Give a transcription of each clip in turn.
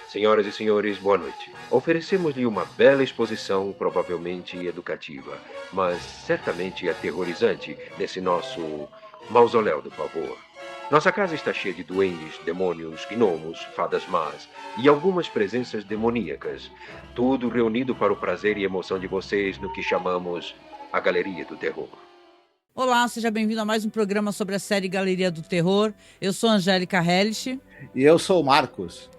Senhoras e senhores, boa noite. Oferecemos-lhe uma bela exposição, provavelmente educativa, mas certamente aterrorizante, nesse nosso mausoléu do pavor. Nossa casa está cheia de duendes, demônios, gnomos, fadas más e algumas presenças demoníacas. Tudo reunido para o prazer e emoção de vocês no que chamamos a Galeria do Terror. Olá, seja bem-vindo a mais um programa sobre a série Galeria do Terror. Eu sou Angélica Hellish. E eu sou o Marcos.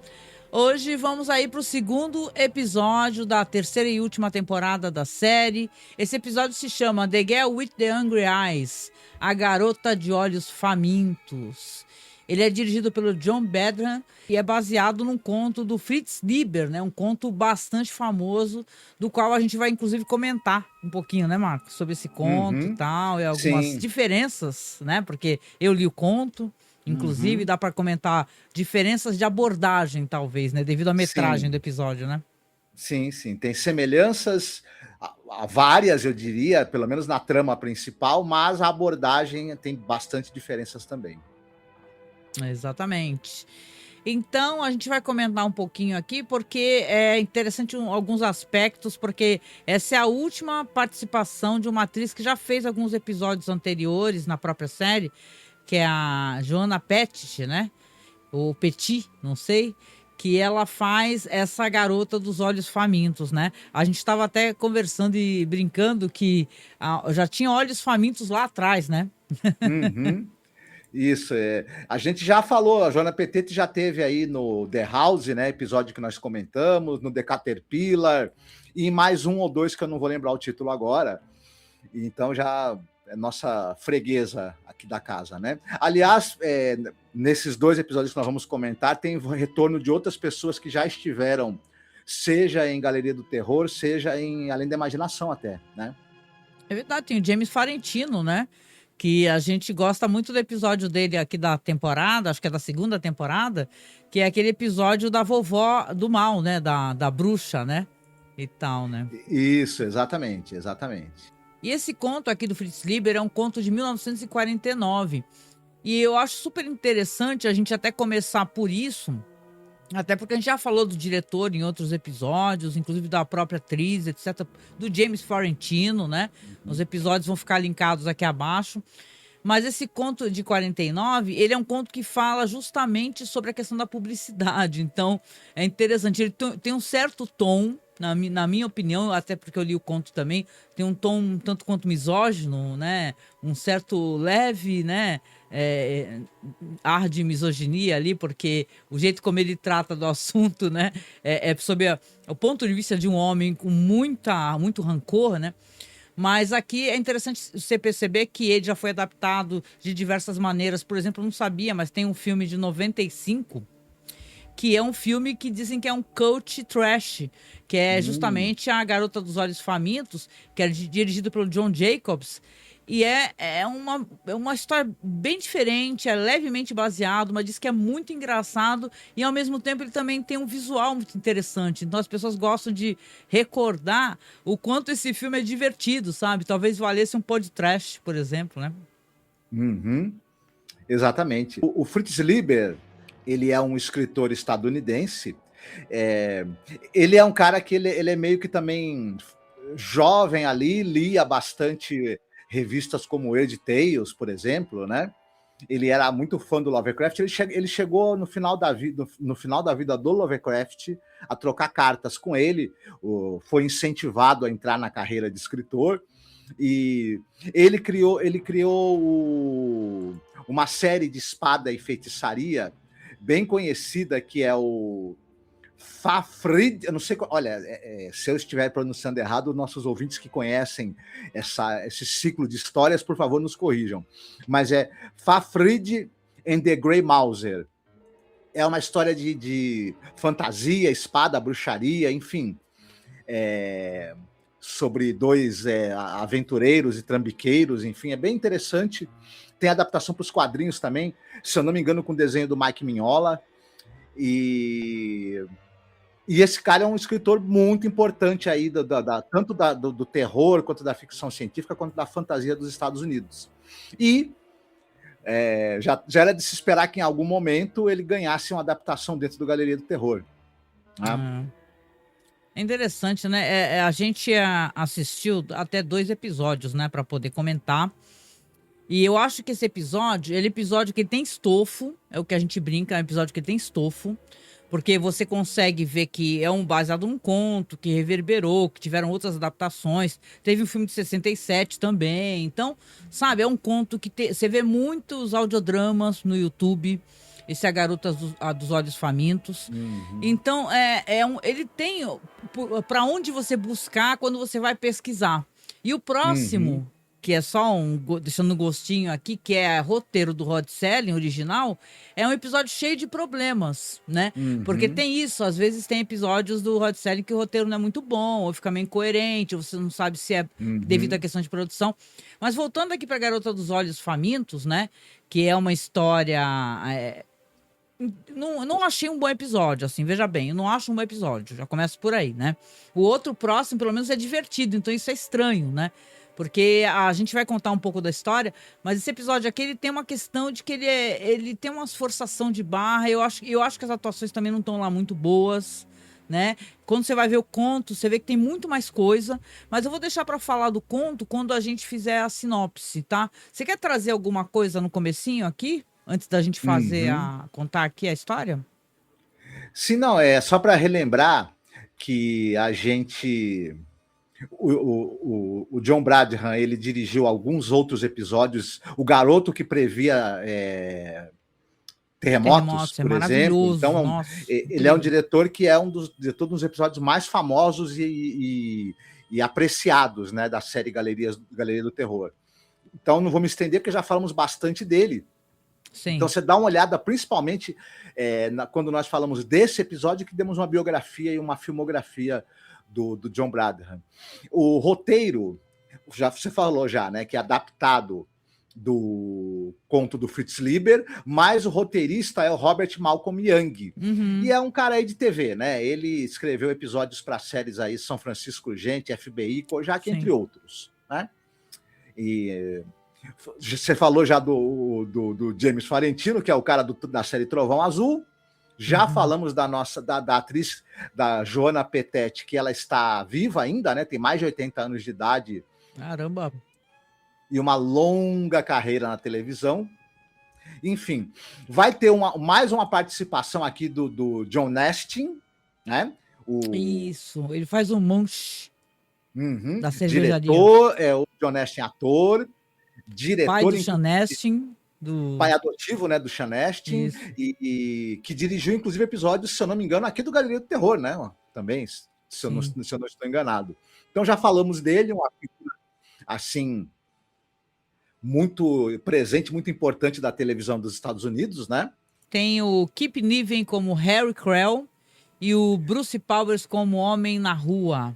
Hoje vamos aí para o segundo episódio da terceira e última temporada da série. Esse episódio se chama The Girl with the Hungry Eyes, A Garota de Olhos Famintos. Ele é dirigido pelo John Badham e é baseado num conto do Fritz Leiber, né? Um conto bastante famoso, do qual a gente vai inclusive comentar um pouquinho, né, Marcos? Sobre esse conto e tal, e algumas diferenças, né? Porque eu li o conto. Inclusive, dá para comentar diferenças de abordagem, talvez, né? Devido à metragem do episódio, né? Sim. Tem semelhanças, várias, eu diria, pelo menos na trama principal, mas a abordagem tem bastante diferenças também. Exatamente. Então, a gente vai comentar um pouquinho aqui, porque é interessante alguns aspectos, porque essa é a última participação de uma atriz que já fez alguns episódios anteriores na própria série, que é a Joanna Petit, né? Ou Petit, não sei, que ela faz essa garota dos olhos famintos, né? A gente estava até conversando e brincando que já tinha olhos famintos lá atrás, né? Isso, a gente já falou, a Joanna Petit já teve aí no The House, né? Episódio que nós comentamos, no The Caterpillar, e mais um ou dois que eu não vou lembrar o título agora. Então já é nossa freguesa aqui da casa, né? Aliás, nesses dois episódios que nós vamos comentar, tem retorno de outras pessoas que já estiveram, seja em Galeria do Terror, seja em Além da Imaginação até, né? É verdade, tem o James Farentino, né? Que a gente gosta muito do episódio dele aqui da temporada, acho que é da segunda temporada, que é aquele episódio da vovó do mal, né? Da bruxa, né? E tal, né? Isso, exatamente. E esse conto aqui do Fritz Leiber é um conto de 1949. E eu acho super interessante a gente até começar por isso, até porque a gente já falou do diretor em outros episódios, inclusive da própria atriz, etc., do James Farentino, né? Os episódios vão ficar linkados aqui abaixo. Mas esse conto de 49, ele é um conto que fala justamente sobre a questão da publicidade. Então, é interessante. Ele tem um certo tom, na minha opinião, até porque eu li o conto também, tem um tom um tanto quanto misógino, né? Um certo leve, né? Ar de misoginia ali, porque o jeito como ele trata do assunto, né? É sob o ponto de vista de um homem com muito rancor, né? Mas aqui é interessante você perceber que ele já foi adaptado de diversas maneiras. Por exemplo, eu não sabia, mas tem um filme de 95, que é um filme que dizem que é um cult trash, que é justamente A Garota dos Olhos Famintos, que é dirigido pelo John Jacobs. E é uma história bem diferente, é levemente baseado, mas diz que é muito engraçado e ao mesmo tempo ele também tem um visual muito interessante. Então as pessoas gostam de recordar o quanto esse filme é divertido, sabe? Talvez valesse um podcast, por exemplo, né? Exatamente. O Fritz Leiber, ele é um escritor estadunidense. Ele é um cara que ele é meio que também jovem ali, lia bastante revistas como Weird Tales, por exemplo, né? Ele era muito fã do Lovecraft. Ele chegou no final da vida do Lovecraft a trocar cartas com ele. Foi incentivado a entrar na carreira de escritor e ele criou uma série de espada e feitiçaria bem conhecida, que é o Fafhrd, eu não sei, olha, se eu estiver pronunciando errado, nossos ouvintes que conhecem esse ciclo de histórias, por favor, nos corrijam. Mas é Fafhrd and the Grey Mouser. É uma história de fantasia, espada, bruxaria, enfim, sobre dois aventureiros e trambiqueiros, enfim, é bem interessante. Tem adaptação para os quadrinhos também, se eu não me engano, com desenho do Mike Mignola. E esse cara é um escritor muito importante aí, tanto do terror, quanto da ficção científica, quanto da fantasia dos Estados Unidos. E já era de se esperar que em algum momento ele ganhasse uma adaptação dentro do Galeria do Terror. né? É interessante, né? A gente assistiu até 2 episódios, né, para poder comentar. E eu acho que esse episódio, ele é episódio que tem estofo, é o que a gente brinca, é um episódio que tem estofo, porque você consegue ver que é baseado num conto, que reverberou, que tiveram outras adaptações. Teve um filme de 67 também. Então, sabe, é um conto que você vê muitos audiodramas no YouTube. Esse é A Garota dos Olhos Famintos. Então, ele tem para onde você buscar quando você vai pesquisar. E o próximo, que é só deixando um gostinho aqui, que é roteiro do Rod Serling, original, é um episódio cheio de problemas, né? Porque tem isso, às vezes tem episódios do Rod Serling que o roteiro não é muito bom, ou fica meio incoerente, ou você não sabe se é devido à questão de produção. Mas voltando aqui para Garota dos Olhos Famintos, né? Que é uma história... Não achei um bom episódio, assim, veja bem, eu não acho um bom episódio, já começo por aí, né? O outro próximo, pelo menos, é divertido, então isso é estranho, né? Porque a gente vai contar um pouco da história, mas esse episódio aqui, ele tem uma questão de que ele tem uma forçação de barra, eu acho que as atuações também não estão lá muito boas, né? Quando você vai ver o conto, você vê que tem muito mais coisa, mas eu vou deixar para falar do conto quando a gente fizer a sinopse, tá? Você quer trazer alguma coisa no comecinho aqui? Antes da gente contar aqui a história? Sim, não, é só para relembrar que a gente... O John Bradham, ele dirigiu alguns outros episódios. O Garoto que Previa Terremotos, por exemplo. Então, nossa, ele é um diretor que é um dos diretores dos episódios mais famosos e apreciados, né, da série Galeria do Terror. Então, não vou me estender, porque já falamos bastante dele. Sim. Então, você dá uma olhada, principalmente quando nós falamos desse episódio, que demos uma biografia e uma filmografia do John Bradham. O roteiro, você falou já, né, que é adaptado do conto do Fritz Lieber, mas o roteirista é o Robert Malcolm Young. E é um cara aí de TV, né? Ele escreveu episódios para séries aí, São Francisco Urgente, FBI, Kojak, entre outros, né? E... você falou já do James Farentino, que é o cara da série Trovão Azul. Já falamos da atriz, da Joana Petete, que ela está viva ainda, né? Tem mais de 80 anos de idade. Caramba! E uma longa carreira na televisão. Enfim, vai ter mais uma participação aqui do John Nestin, né? Isso, ele faz um monte da cervejaria. Diretor, o John Nestin, ator. Diretor, pai do Sean Astin, pai adotivo, né, do Sean Astin, e que dirigiu, inclusive, episódios, se eu não me engano, aqui do Galeria do Terror, né? Também, se eu não estou enganado. Então, já falamos dele, uma figura, assim, muito presente, muito importante da televisão dos Estados Unidos, né? Tem o Kip Niven como Harry Creel e o Bruce Powers como Homem na Rua.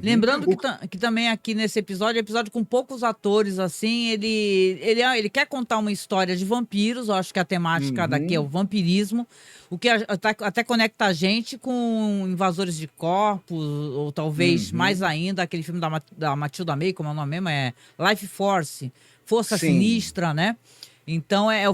Lembrando que também aqui nesse episódio, com poucos atores, assim, ele quer contar uma história de vampiros, eu acho que a temática daqui é o vampirismo, o que até conecta a gente com Invasores de Corpos, ou talvez mais ainda, aquele filme da Matilda May, como é o nome mesmo, é Life Force, Força Sinistra, né? Então é o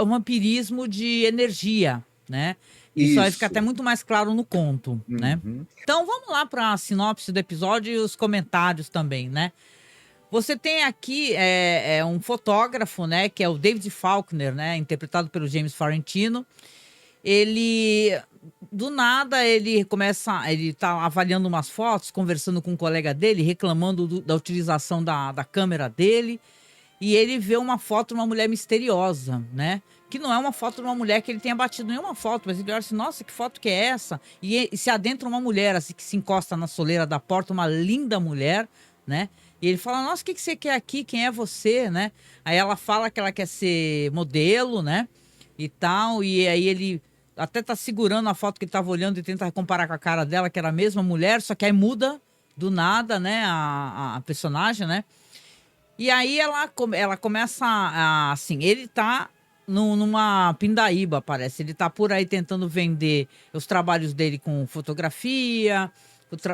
vampirismo de energia, né? Isso aí fica até muito mais claro no conto, né? Então vamos lá para a sinopse do episódio e os comentários também, né? Você tem aqui um fotógrafo, né? Que é o David Faulkner, né? Interpretado pelo James Farentino. Ele, do nada, ele tá avaliando umas fotos, conversando com um colega dele, reclamando da utilização da câmera dele. E ele vê uma foto de uma mulher misteriosa, né? Que não é uma foto de uma mulher que ele tenha batido nenhuma foto, mas ele olha assim, nossa, que foto que é essa? E se adentra uma mulher, assim, que se encosta na soleira da porta, uma linda mulher, né? E ele fala, nossa, o que você quer aqui? Quem é você, né? Aí ela fala que ela quer ser modelo, né? E tal, e aí ele até tá segurando a foto que ele tava olhando e tenta comparar com a cara dela, que era a mesma mulher, só que aí muda do nada, né? A personagem, né? E aí ela começa assim, ele tá numa pindaíba, parece. Ele tá por aí tentando vender os trabalhos dele com fotografia,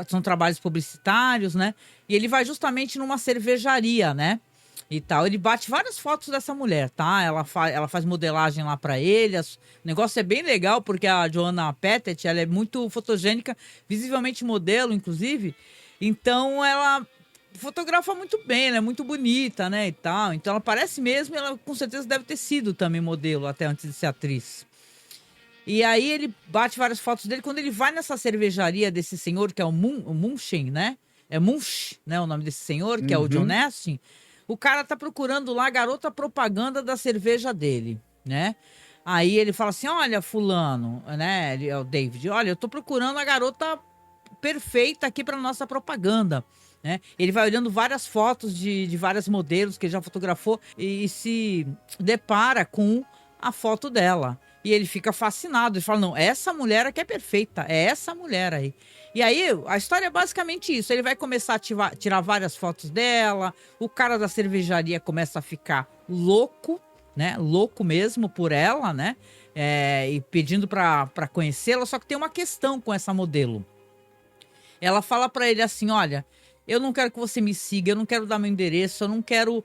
são trabalhos publicitários, né? E ele vai justamente numa cervejaria, né? e tal. Ele bate várias fotos dessa mulher, tá? Ela faz modelagem lá pra ele. O negócio é bem legal, porque a Joanna Pettet, ela é muito fotogênica, visivelmente modelo, inclusive. Então, ela fotografa muito bem, ela é muito bonita, né, e tal. Então, ela parece mesmo, ela com certeza deve ter sido também modelo, até antes de ser atriz. E aí, ele bate várias fotos dele. Quando ele vai nessa cervejaria desse senhor, que é o Munchen, né? É Munch, né, o nome desse senhor, que é o John Astin. O cara tá procurando lá a garota propaganda da cerveja dele, né? Aí ele fala assim, olha, fulano, né? Ele é o David. Olha, eu tô procurando a garota perfeita aqui para nossa propaganda, né? Ele vai olhando várias fotos de vários modelos que ele já fotografou e se depara com a foto dela. E ele fica fascinado. Ele fala, não, essa mulher aqui é perfeita. É essa mulher aí. E aí, a história é basicamente isso. Ele vai começar a tirar várias fotos dela. O cara da cervejaria começa a ficar louco, né? Louco mesmo por ela, né? E pedindo pra conhecê-la. Só que tem uma questão com essa modelo. Ela fala pra ele assim, olha, eu não quero que você me siga, eu não quero dar meu endereço, eu não quero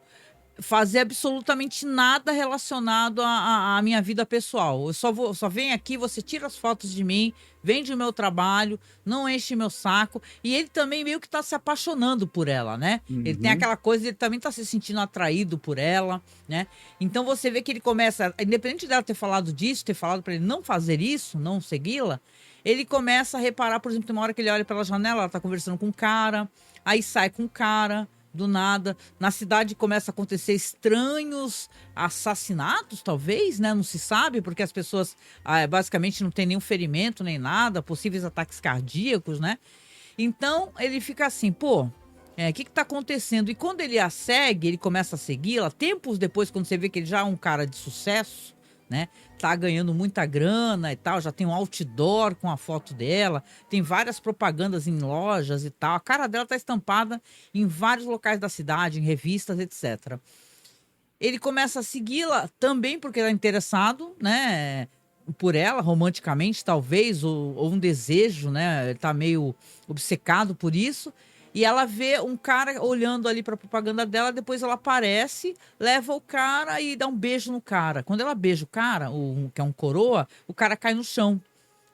fazer absolutamente nada relacionado à minha vida pessoal. Eu só venho aqui, você tira as fotos de mim, vende o meu trabalho, não enche meu saco. E ele também meio que tá se apaixonando por ela, né? Ele tem aquela coisa, ele também tá se sentindo atraído por ela, né? Então você vê que ele começa, independente dela ter falado disso, ter falado pra ele não fazer isso, não segui-la, ele começa a reparar, por exemplo, tem uma hora que ele olha pela janela, ela tá conversando com um cara, aí sai com um cara, do nada. Na cidade começa a acontecer estranhos assassinatos, talvez, né? Não se sabe, porque as pessoas basicamente não tem nenhum ferimento, nem nada, possíveis ataques cardíacos, né? Então ele fica assim, pô, o que tá acontecendo? E quando ele a segue, ele começa a segui-la, tempos depois, quando você vê que ele já é um cara de sucesso, né? Tá ganhando muita grana e tal, já tem um outdoor com a foto dela, tem várias propagandas em lojas e tal. A cara dela tá estampada em vários locais da cidade, em revistas, etc. Ele começa a segui-la também porque ele é interessado, né? Por ela, romanticamente, talvez, ou um desejo, né? Ele tá meio obcecado por isso. E ela vê um cara olhando ali pra propaganda dela, depois ela aparece, leva o cara e dá um beijo no cara. Quando ela beija o cara, que é um coroa, o cara cai no chão,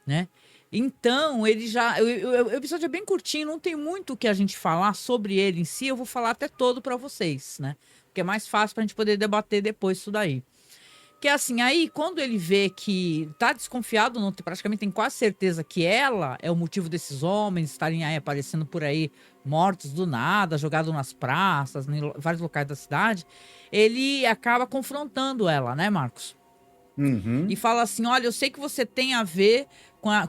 né? Então, ele já... O episódio é bem curtinho, não tem muito o que a gente falar sobre ele em si, eu vou falar até todo pra vocês, né? Porque é mais fácil pra gente poder debater depois isso daí. Que é assim, aí quando ele vê que tá desconfiado, não, praticamente tem quase certeza que ela é o motivo desses homens estarem aí aparecendo por aí mortos do nada, jogados nas praças, em vários locais da cidade, ele acaba confrontando ela, né, Marcos? E fala assim, olha, eu sei que você tem a ver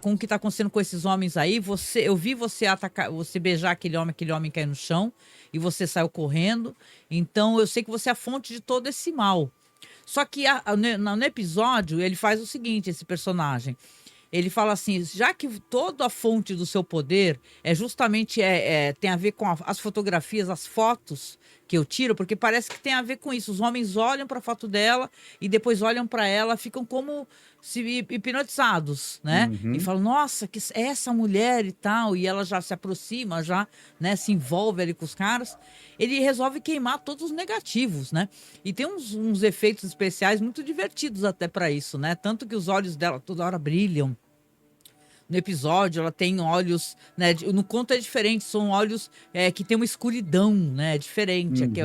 com o que tá acontecendo com esses homens aí, eu vi você atacar, você beijar aquele homem cair no chão, e você saiu correndo, então eu sei que você é a fonte de todo esse mal. Só que no episódio, ele faz o seguinte, esse personagem. Ele fala assim, já que toda a fonte do seu poder é justamente tem a ver com as fotografias, as fotos que eu tiro, porque parece que tem a ver com isso. Os homens olham para a foto dela e depois olham para ela, ficam como se hipnotizados, né? E falam, nossa, que é essa mulher e tal, e ela já se aproxima, já, né, se envolve ali com os caras. Ele resolve queimar todos os negativos, né? E tem uns efeitos especiais muito divertidos até para isso, né? Tanto que os olhos dela toda hora brilham. No episódio, ela tem olhos, né? No conto é diferente, são olhos que tem uma escuridão, né? Diferente. Aqui,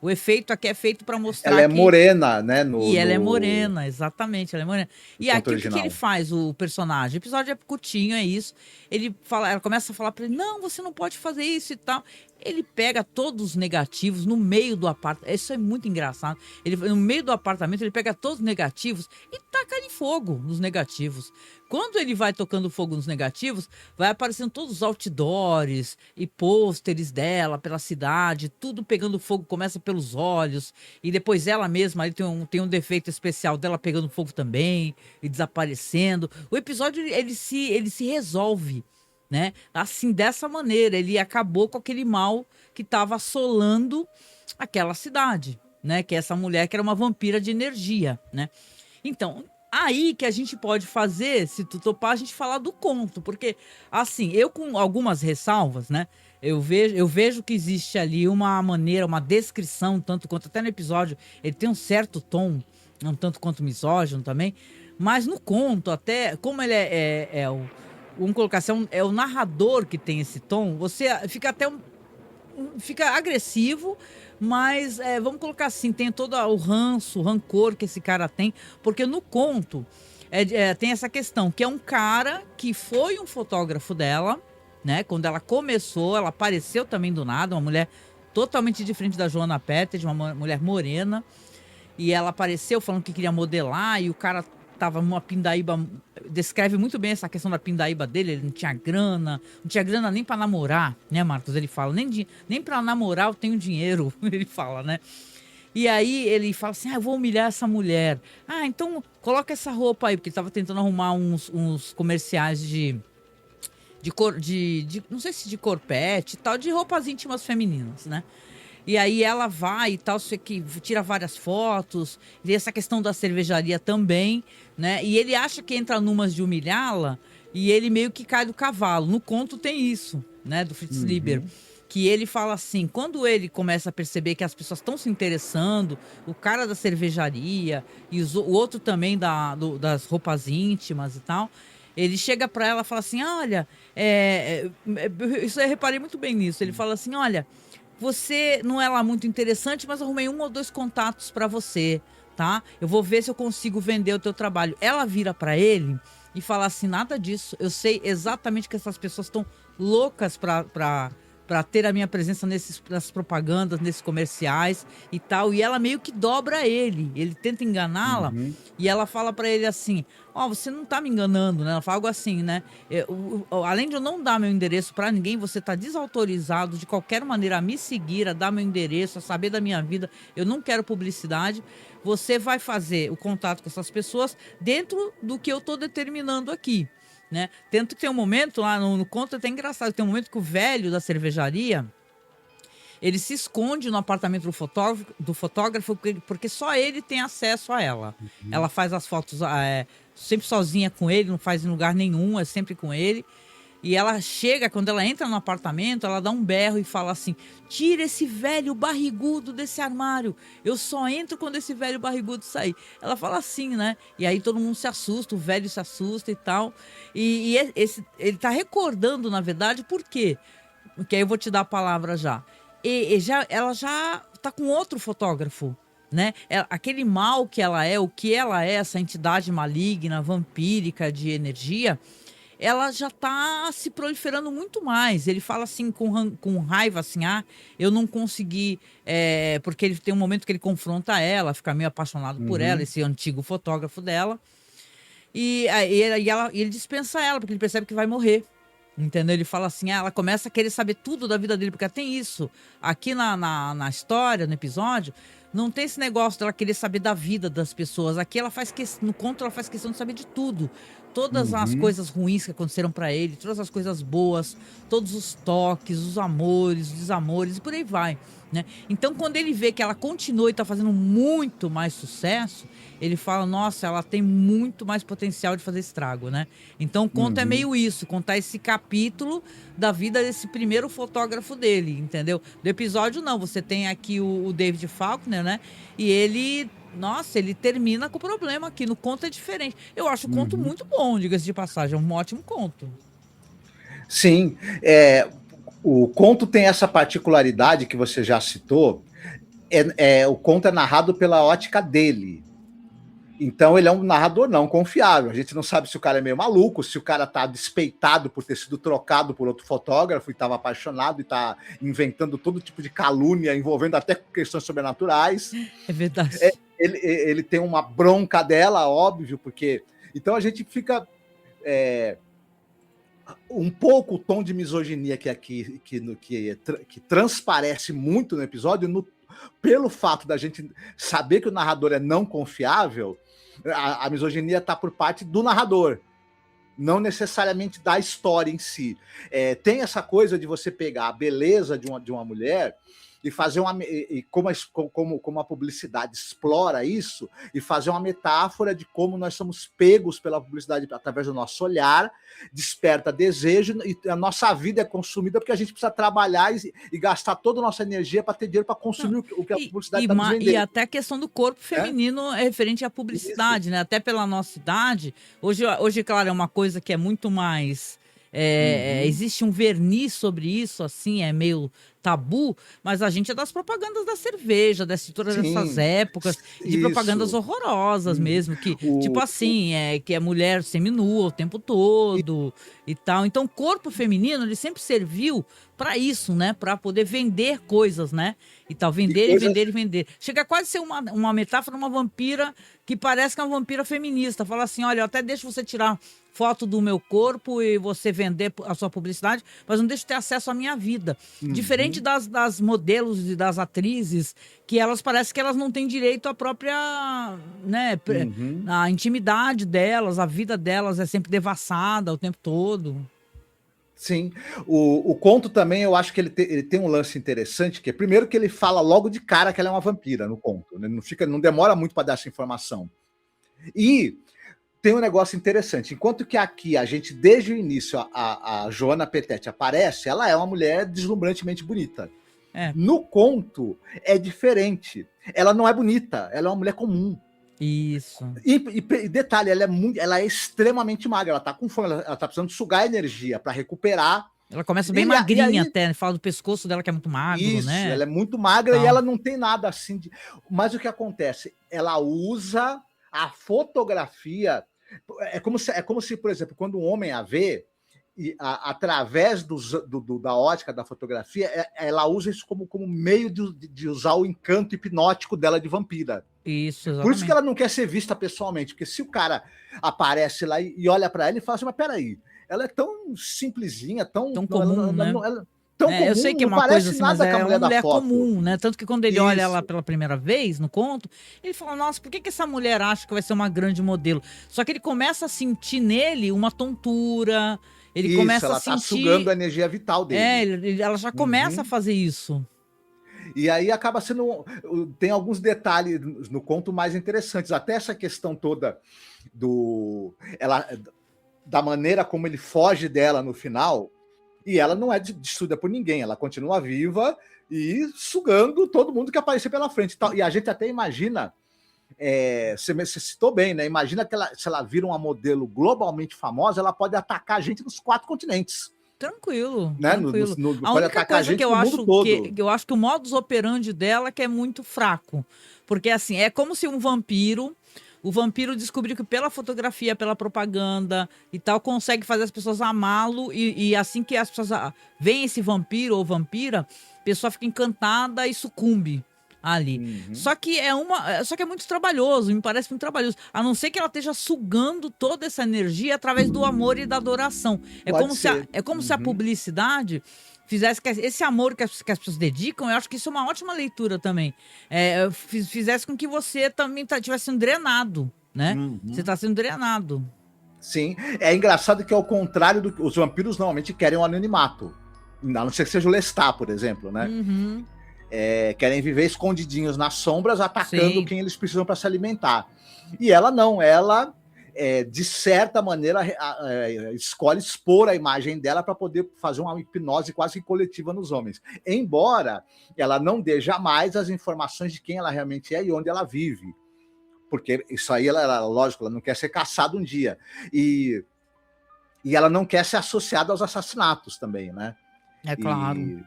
o efeito aqui é feito para mostrar ela é morena, né? E ela é morena, exatamente, ela é morena. E aqui o que ele faz, o personagem? O episódio é curtinho, é isso. Ela começa a falar para ele, não, você não pode fazer isso e tal. Ele pega todos os negativos no meio do apartamento. Isso é muito engraçado. No meio do apartamento, ele pega todos os negativos e taca em fogo nos negativos. Quando ele vai tocando fogo nos negativos, vai aparecendo todos os outdoors e pôsteres dela pela cidade, tudo pegando fogo, começa pelos olhos, e depois ela mesma aí tem um defeito especial dela pegando fogo também e desaparecendo. O episódio ele se resolve, né? Assim, dessa maneira, ele acabou com aquele mal que estava assolando aquela cidade, né? Que é essa mulher que era uma vampira de energia, né? Então, Aí que a gente pode fazer, se tu topar, a gente falar do conto, porque, assim, eu com algumas ressalvas, né? Eu vejo que existe ali uma maneira, uma descrição, tanto quanto até no episódio, ele tem um certo tom, um tanto quanto misógino também, mas no conto, até, como ele é o. Vamos colocar assim, é o narrador que tem esse tom, você fica até fica agressivo, mas vamos colocar assim, tem todo o ranço, o rancor que esse cara tem, porque no conto tem essa questão, que é um cara que foi um fotógrafo dela, né? Quando ela começou, ela apareceu também do nada, uma mulher totalmente diferente da Joana Pettet, uma mulher morena, e ela apareceu falando que queria modelar, e o cara tava numa pindaíba. Descreve muito bem essa questão da pindaíba dele. Ele não tinha grana nem pra namorar, né, Marcos? Ele fala, nem pra namorar eu tenho dinheiro, ele fala, né? E aí ele fala assim: eu vou humilhar essa mulher. Então coloca essa roupa aí, porque ele tava tentando arrumar uns comerciais não sei se de corpete e tal, de roupas íntimas femininas, né? E aí ela vai e tal, sei que tira várias fotos, e essa questão da cervejaria também, né? E ele acha que entra numas de humilhá-la, e ele meio que cai do cavalo. No conto tem isso, né, do Fritz Lieber, que ele fala assim, quando ele começa a perceber que as pessoas estão se interessando, o cara da cervejaria, e o outro também das roupas íntimas e tal, ele chega pra ela e fala assim, olha, isso eu reparei muito bem nisso, ele fala assim, olha, você não é lá muito interessante, mas arrumei 1 ou 2 contatos pra você, tá? Eu vou ver se eu consigo vender o teu trabalho. Ela vira pra ele e fala assim, nada disso. Eu sei exatamente que essas pessoas estão loucas pra ter a minha presença nessas propagandas, nesses comerciais e tal. E ela meio que dobra ele. Ele tenta enganá-la e ela fala pra ele assim, você não tá me enganando, né? Ela fala algo assim, né? Além de eu não dar meu endereço pra ninguém, você tá desautorizado de qualquer maneira a me seguir, a dar meu endereço, a saber da minha vida. Eu não quero publicidade. Você vai fazer o contato com essas pessoas dentro do que eu tô determinando aqui, né? Tanto que tem um momento lá no conto até engraçado, tem um momento que o velho da cervejaria ele se esconde no apartamento do fotógrafo porque só ele tem acesso a ela. Ela faz as fotos sempre sozinha com ele, não faz em lugar nenhum, é sempre com ele. E ela chega, quando ela entra no apartamento, ela dá um berro e fala assim, tira esse velho barrigudo desse armário, eu só entro quando esse velho barrigudo sair. Ela fala assim, né? E aí todo mundo se assusta, o velho se assusta e tal. Ele tá recordando, na verdade, por quê? Porque aí eu vou te dar a palavra já. Ela já tá com outro fotógrafo, né? Aquele mal que ela é, o que ela é, essa entidade maligna, vampírica de energia, ela já tá se proliferando muito mais. Ele fala assim com raiva, assim, eu não consegui, porque ele tem um momento que ele confronta ela, fica meio apaixonado por ela, esse antigo fotógrafo dela, e ele dispensa ela, porque ele percebe que vai morrer. Entendeu? Ele fala assim, ela começa a querer saber tudo da vida dele, porque tem isso. Aqui na história, no episódio, não tem esse negócio dela querer saber da vida das pessoas. Aqui ela no conto ela faz questão de saber de tudo. Todas as coisas ruins que aconteceram pra ele, todas as coisas boas, todos os toques, os amores, os desamores e por aí vai, né? Então, quando ele vê que ela continua e tá fazendo muito mais sucesso, ele fala, nossa, ela tem muito mais potencial de fazer estrago, né? Então, o conto é meio isso, contar esse capítulo da vida desse primeiro fotógrafo dele, entendeu? Do episódio, não, você tem aqui o David Faulkner, né? E ele... Nossa, ele termina com o problema aqui. No conto é diferente. Eu acho o conto muito bom, diga-se de passagem. É um ótimo conto. Sim. O conto tem essa particularidade que você já citou. O conto é narrado pela ótica dele. Então ele é um narrador não confiável. A gente não sabe se o cara é meio maluco, se o cara tá despeitado por ter sido trocado por outro fotógrafo e estava apaixonado e tá inventando todo tipo de calúnia, envolvendo até questões sobrenaturais. É verdade. Ele tem uma bronca dela, óbvio, porque... Então a gente fica... um pouco o tom de misoginia que transparece muito no episódio, pelo fato da gente saber que o narrador é não confiável, a misoginia está por parte do narrador, não necessariamente da história em si. Tem essa coisa de você pegar a beleza de uma mulher e fazer como a publicidade explora isso, e fazer uma metáfora de como nós somos pegos pela publicidade através do nosso olhar, desperta desejo, e a nossa vida é consumida porque a gente precisa trabalhar e gastar toda a nossa energia para ter dinheiro para consumir o que a publicidade está nos vendendo. E até a questão do corpo feminino é referente à publicidade, né? Até pela nossa idade. Hoje, claro, é uma coisa que é muito mais... existe um verniz sobre isso, assim, é meio tabu, mas a gente é das propagandas da cerveja, todas essas épocas, de propagandas horrorosas mesmo, que, tipo assim, que é mulher seminua o tempo todo e tal. Então, o corpo feminino, ele sempre serviu para isso, né? Para poder vender coisas, né? E tal, vender e vender e vender. Chega a quase ser uma metáfora, uma vampira que parece que é uma vampira feminista. Fala assim, olha, eu até deixo você tirar foto do meu corpo e você vender a sua publicidade, mas não deixa eu ter acesso à minha vida. Diferente das modelos e das atrizes, que elas parecem que elas não têm direito à própria, né, a intimidade delas, a vida delas é sempre devassada o tempo todo. Sim, o conto também, eu acho que ele tem um lance interessante, que é primeiro que ele fala logo de cara que ela é uma vampira no conto, né? Não demora muito para dar essa informação. E tem um negócio interessante, enquanto que aqui a gente, desde o início, a Joana Petete aparece, ela é uma mulher deslumbrantemente bonita. No conto é diferente, ela não é bonita, ela é uma mulher comum. Isso. E detalhe, ela é extremamente magra, ela tá com fome, ela tá precisando sugar energia para recuperar. Ela começa bem magrinha até, fala do pescoço dela que é muito magro, isso, né? Ela é muito magra e ela não tem nada assim de... Mas o que acontece? Ela usa a fotografia, é como se, por exemplo, quando um homem a vê, através da ótica da fotografia, ela usa isso como meio de usar o encanto hipnótico dela de vampira. Isso, exatamente. Por isso que ela não quer ser vista pessoalmente, porque se o cara aparece lá e olha para ela e fala assim, mas peraí, ela é tão simplesinha, tão comum, né? Tão comum, eu sei que é uma coisa assim, mas é uma mulher comum, né? Tanto que quando ele olha ela pela primeira vez no conto, ele fala, nossa, por que essa mulher acha que vai ser uma grande modelo? Só que ele começa a sentir nele uma tontura, ele começa a sentir... ela tá sugando a energia vital dele. Ela já começa a fazer isso. E aí acaba sendo... Tem alguns detalhes no conto mais interessantes. Até essa questão toda da maneira como ele foge dela no final, e ela não é destruída por ninguém. Ela continua viva e sugando todo mundo que aparecer pela frente. E a gente até imagina... você citou bem, né? Imagina que se ela vira uma modelo globalmente famosa, ela pode atacar a gente nos 4 continentes. Tranquilo, né? tranquilo. A única coisa que eu acho que o modus operandi dela que é muito fraco. Porque, assim, é como se o vampiro descobriu que pela fotografia, pela propaganda e tal, consegue fazer as pessoas amá-lo e assim que as pessoas veem esse vampiro ou vampira, a pessoa fica encantada e sucumbe ali. Só que é muito trabalhoso, me parece muito trabalhoso. A não ser que ela esteja sugando toda essa energia através do amor e da adoração. É como se a publicidade fizesse que esse amor que as pessoas dedicam, eu acho que isso é uma ótima leitura também. Fizesse com que você também estivesse sendo drenado, né? Você está sendo drenado. Sim, é engraçado que ao contrário os vampiros normalmente querem um anonimato. A não ser que seja o Lestat, por exemplo, né? Querem viver escondidinhos nas sombras, atacando quem eles precisam para se alimentar. E ela não, ela, de certa maneira, escolhe expor a imagem dela para poder fazer uma hipnose quase coletiva nos homens. Embora ela não dê jamais as informações de quem ela realmente é e onde ela vive. Porque isso aí, lógico, ela não quer ser caçada um dia. E ela não quer ser associada aos assassinatos também, né? É claro.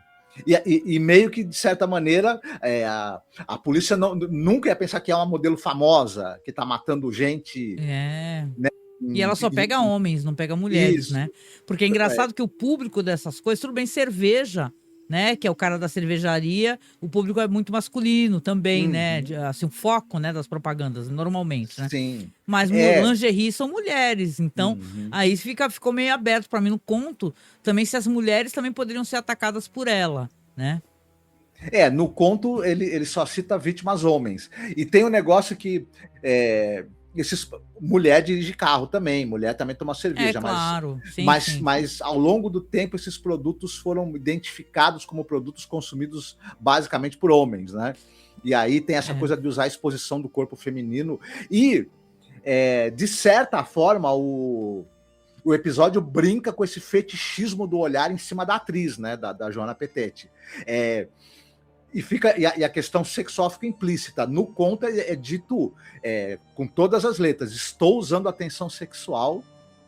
E meio que, de certa maneira, a polícia nunca ia pensar que é uma modelo famosa, que está matando gente. Né? E ela só pega homens, não pega mulheres, né? Porque é engraçado que o público dessas coisas, tudo bem, cerveja, né? Que é o cara da cervejaria, o público é muito masculino também, né? Assim, o foco, né, das propagandas, normalmente, né? Sim. Mas lingerie são mulheres, então aí ficou meio aberto para mim no conto também se as mulheres também poderiam ser atacadas por ela, né? No conto ele só cita vítimas homens. E tem um negócio que mulher dirige carro também, mulher também toma cerveja, claro. Sim, mas ao longo do tempo esses produtos foram identificados como produtos consumidos basicamente por homens, né? E aí tem essa coisa de usar a exposição do corpo feminino e, de certa forma, o episódio brinca com esse fetichismo do olhar em cima da atriz, né, da Joana Petete. E a questão sexual fica implícita. No conto é dito com todas as letras: estou usando atenção sexual.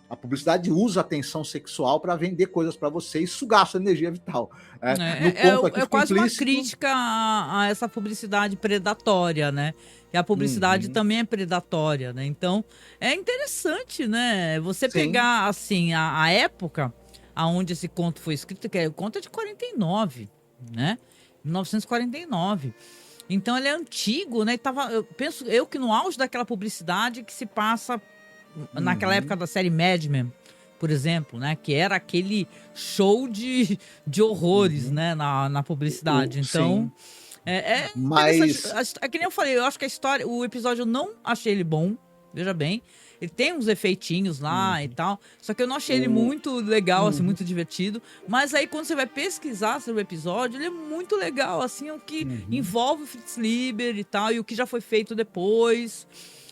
A publicidade usa atenção sexual para vender coisas para você e sugar sua energia vital. No conto aqui é quase implícito. uma crítica a essa publicidade predatória, né? Que a publicidade também é predatória, né? Então, é interessante, né? Você pegar, assim, a época aonde esse conto foi escrito, que o conto é de 49, né? 1949. Então ele é antigo, né? Eu penso que no auge daquela publicidade que se passa naquela época da série Mad Men, por exemplo, né? Que era aquele show de horrores, né? Na publicidade. Então, mas é que nem eu falei, eu acho que o episódio eu não achei ele bom, veja bem. Ele tem uns efeitinhos lá e tal. Só que eu não achei ele muito legal, assim, muito divertido. Mas aí, quando você vai pesquisar sobre o episódio, ele é muito legal, assim, o que envolve o Fritz Lieber e tal, e o que já foi feito depois.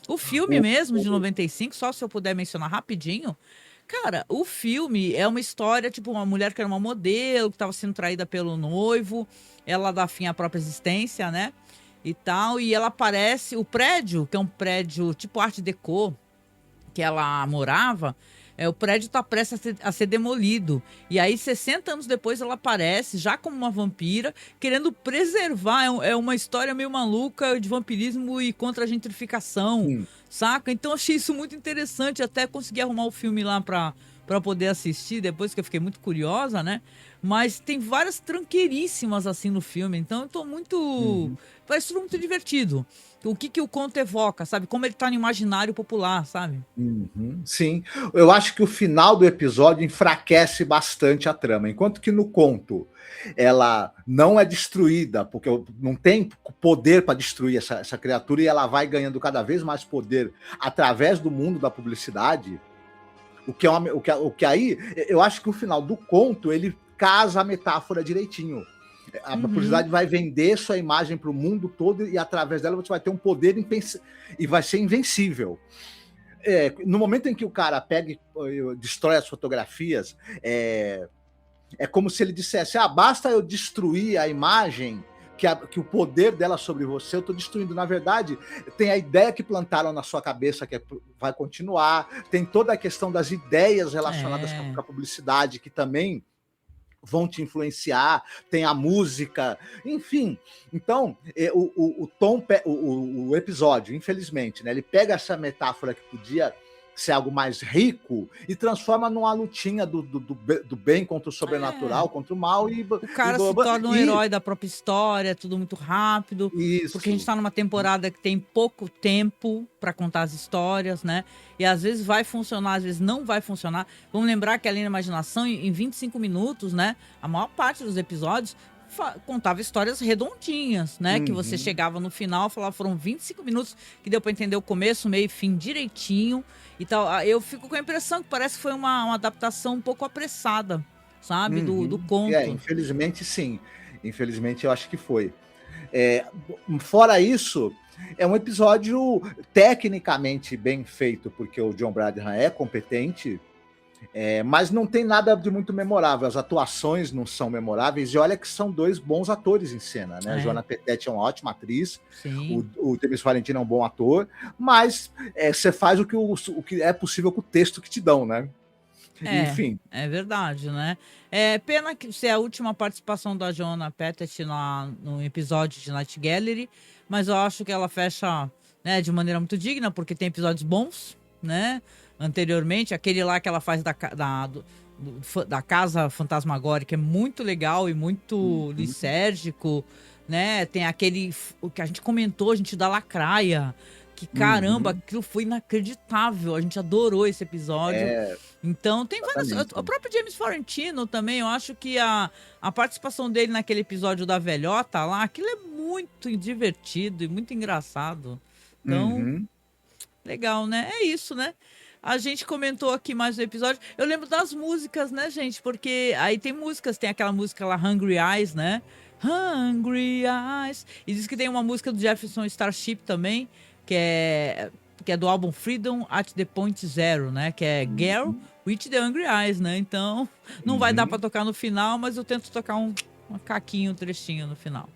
O filme mesmo, de 95, só se eu puder mencionar rapidinho. Cara, o filme é uma história, tipo, uma mulher que era uma modelo, que estava sendo traída pelo noivo. Ela dá fim à própria existência, né? E tal. E ela aparece... O prédio, que é um prédio tipo Art Deco, que ela morava, o prédio está prestes a ser demolido. E aí, 60 anos depois, ela aparece, já como uma vampira, querendo preservar. É uma história meio maluca de vampirismo e contra a gentrificação, saca? Então, achei isso muito interessante. Até consegui arrumar o filme lá para poder assistir, depois que eu fiquei muito curiosa, né? Mas tem várias tranqueiríssimas assim no filme. Então, eu tô muito... Parece tudo muito divertido. O que o conto evoca, sabe? Como ele tá no imaginário popular, sabe? Sim. Eu acho que o final do episódio enfraquece bastante a trama. Enquanto que no conto ela não é destruída, porque não tem poder para destruir essa criatura, e ela vai ganhando cada vez mais poder através do mundo da publicidade. O que aí, eu acho que o final do conto ele casa a metáfora direitinho. A publicidade vai vender sua imagem para o mundo todo e através dela você vai ter um poder e vai ser invencível. No momento em que o cara pega e destrói as fotografias, é como se ele dissesse: basta eu destruir a imagem, que o poder dela sobre você eu estou destruindo. Na verdade, tem a ideia que plantaram na sua cabeça que vai continuar, tem toda a questão das ideias relacionadas com a publicidade que também vão te influenciar, tem a música, enfim. Então, o episódio, infelizmente, né, ele pega essa metáfora que podia ser algo mais rico e transforma numa lutinha do bem contra o sobrenatural, contra o mal. O cara se torna um herói da própria história, tudo muito rápido. Isso. Porque a gente tá numa temporada que tem pouco tempo para contar as histórias, né? E às vezes vai funcionar, às vezes não vai funcionar. Vamos lembrar que Além da Imaginação, em 25 minutos, né? A maior parte dos episódios contava histórias redondinhas, né? Que você chegava no final, falava, foram 25 minutos que deu para entender o começo, meio e fim direitinho e tal. Eu fico com a impressão que parece que foi uma adaptação um pouco apressada, sabe? Do conto. Infelizmente, sim. Infelizmente, eu acho que foi. Fora isso, é um episódio tecnicamente bem feito, porque o John Brandham é competente, mas não tem nada de muito memorável. As atuações não são memoráveis, e olha que são dois bons atores em cena, né? A Joana Petete é uma ótima atriz, o Demis Valentino é um bom ator, mas você faz o que é possível com o texto que te dão, né? Enfim. É verdade, né? Pena que ser a última participação da Joana Petete no episódio de Night Gallery, mas eu acho que ela fecha, né, de maneira muito digna, porque tem episódios bons, né? Anteriormente, aquele lá que ela faz da Casa Fantasmagórica é muito legal e muito lisérgico, né? Tem aquele que a gente comentou, a gente da Lacraia, que caramba, aquilo foi inacreditável, a gente adorou esse episódio. Então tem várias. O próprio James Florentino também, eu acho que a participação dele naquele episódio da velhota lá, aquilo é muito divertido e muito engraçado. Então, Legal, né? É isso, né? A gente comentou aqui mais no episódio. Eu lembro das músicas, né, gente? Porque aí tem músicas, tem aquela música lá, Hungry Eyes, né? Hungry Eyes. E diz que tem uma música do Jefferson Starship também, que é do álbum Freedom at the Point Zero, né? Que é Girl with the Hungry Eyes, né? Então, não vai dar pra tocar no final, mas eu tento tocar um caquinho, um trechinho no final.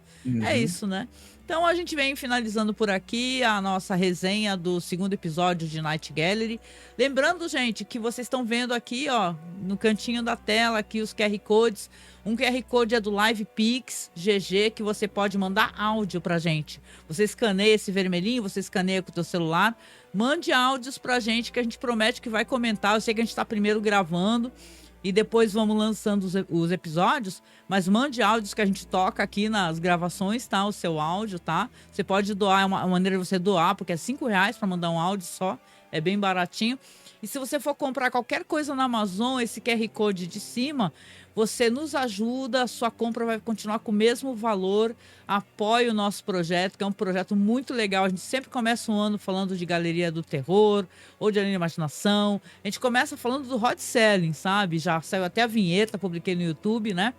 É isso, né? Então a gente vem finalizando por aqui a nossa resenha do segundo episódio de Night Gallery. Lembrando, gente, que vocês estão vendo aqui, ó, no cantinho da tela aqui os QR Codes. Um QR Code é do Live Pix GG, que você pode mandar áudio pra gente. Você escaneia esse vermelhinho, você escaneia com o teu celular, mande áudios pra gente que a gente promete que vai comentar. Eu sei que a gente tá primeiro gravando e depois vamos lançando os episódios, mas mande áudios que a gente toca aqui nas gravações, tá? O seu áudio, tá? Você pode doar, é uma maneira de você doar, porque é R$5 para mandar um áudio só, é bem baratinho. E se você for comprar qualquer coisa na Amazon, esse QR Code de cima, você nos ajuda, a sua compra vai continuar com o mesmo valor, apoie o nosso projeto, que é um projeto muito legal. A gente sempre começa um ano falando de Galeria do Terror, ou de Além da Imaginação. A gente começa falando do hot selling, sabe? Já saiu até a vinheta, publiquei no YouTube, né?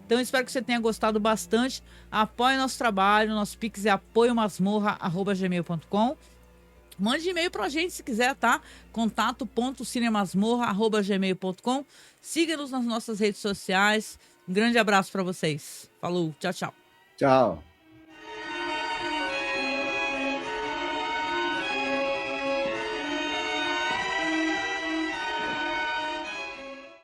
Então, eu espero que você tenha gostado bastante. Apoie nosso trabalho, nosso Pix é apoiomasmorra@gmail.com. Mande e-mail pra gente se quiser, tá? contato.cinemasmorra@gmail.com. Siga-nos nas nossas redes sociais. Um grande abraço para vocês. Falou, tchau, tchau. Tchau.